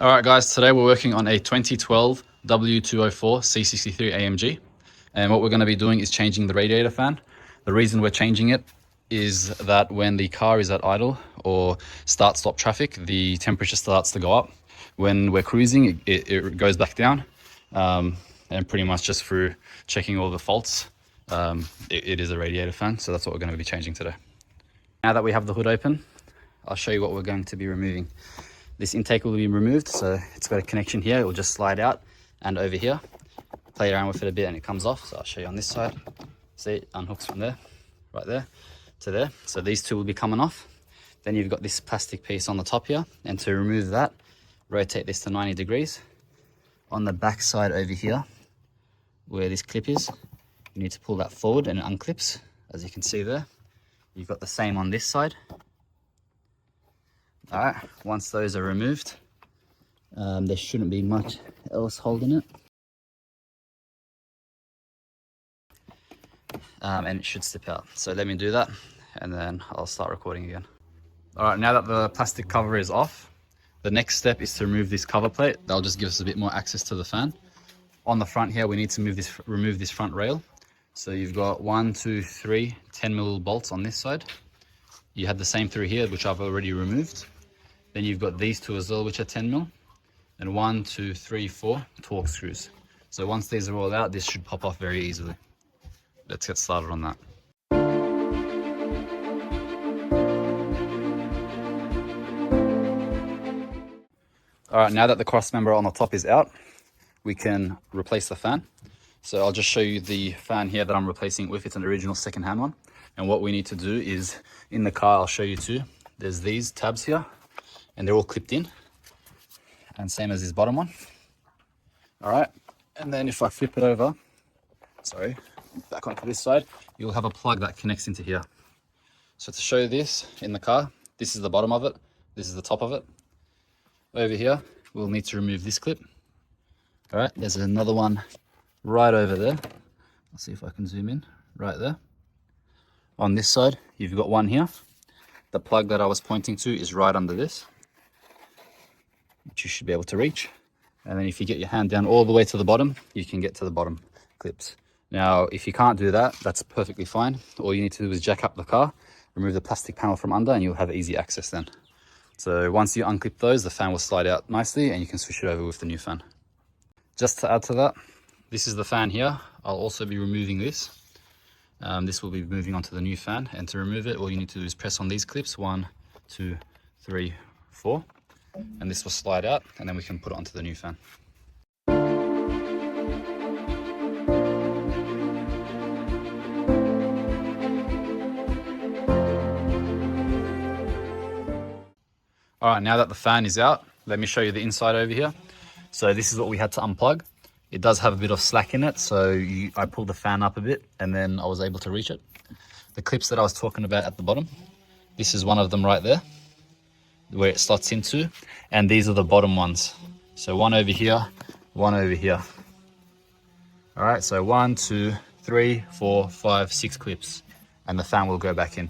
All right, guys, today we're working on a 2012 W204 C63 AMG. And what we're going to be doing is changing the radiator fan. The reason we're changing it is that when the car is at idle or start-stop traffic, the temperature starts to go up. When we're cruising, it goes back down. And pretty much just through checking all the faults, it is a radiator fan. So that's what we're going to be changing today. Now that we have the hood open, I'll show you what we're going to be removing. This intake will be removed, so it's got a connection here. It will just slide out and over here. Play around with it a bit and it comes off. So I'll show you on this side. See, it unhooks from there, right there to there. So these two will be coming off. Then you've got this plastic piece on the top here. And to remove that, rotate this to 90 degrees. On the back side over here, where this clip is, you need to pull that forward and it unclips, as you can see there. You've got the same on this side. All right, once those are removed, there shouldn't be much else holding it. And it should slip out. So let me do that and then I'll start recording again. All right, now that the plastic cover is off, the next step is to remove this cover plate. That'll just give us a bit more access to the fan. On the front here, we need to remove this front rail. So you've got 1, 2, 3 10mm bolts on this side. You had the same through here, which I've already removed. Then you've got these two as well, which are 10mm, and 1, 2, 3, 4 Torx screws. So once these are all out, this should pop off very easily. Let's get started on that. All right, now that the cross member on the top is out, we can replace the fan. So I'll just show you the fan here that I'm replacing it with. It's an original second-hand one. And what we need to do is, in the car, I'll show you too, there's these tabs here, and they're all clipped in, and same as this bottom one. All right, and then if I flip it over, sorry, back onto this side, you'll have a plug that connects into here. So to show this in the car, this is the bottom of it, this is the top of it. Over here, we'll need to remove this clip. All right, there's another one right over there. I'll see if I can zoom in, right there. On this side, you've got one here. The plug that I was pointing to is right under this, which you should be able to reach. And then if you get your hand down all the way to the bottom, you can get to the bottom clips. Now, if you can't do that, that's perfectly fine. All you need to do is jack up the car, remove the plastic panel from under, and you'll have easy access then. So once you unclip those, the fan will slide out nicely and you can switch it over with the new fan. Just to add to that, this is the fan here. I'll also be removing this. This will be moving onto the new fan, and to remove it, all you need to do is press on these clips, 1, 2, 3, 4, and this will slide out, and then we can put it onto the new fan. All right, now that the fan is out, let me show you the inside over here. So this is what we had to unplug. It does have a bit of slack in it, so I pulled the fan up a bit and then I was able to reach it. The clips that I was talking about at the bottom, this is one of them right there, where it slots into, and these are the bottom ones. So one over here, one over here. All right, so 1, 2, 3, 4, 5, 6 clips, and the fan will go back in.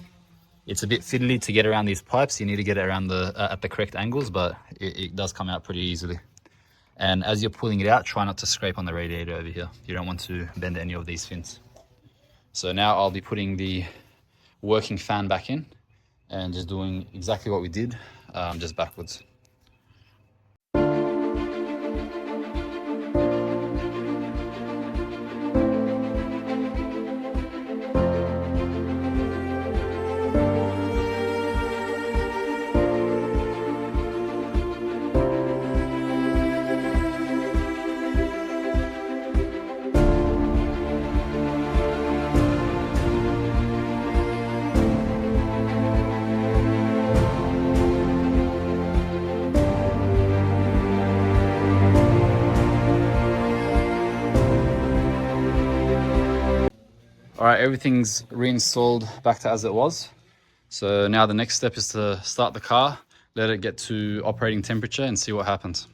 It's a bit fiddly to get around these pipes. You need to get it around at the correct angles, but it does come out pretty easily. And as you're pulling it out, try not to scrape on the radiator over here. You don't want to bend any of these fins. So now I'll be putting the working fan back in and just doing exactly what we did, just backwards. All right, everything's reinstalled back to as it was. So now the next step is to start the car, let it get to operating temperature and see what happens.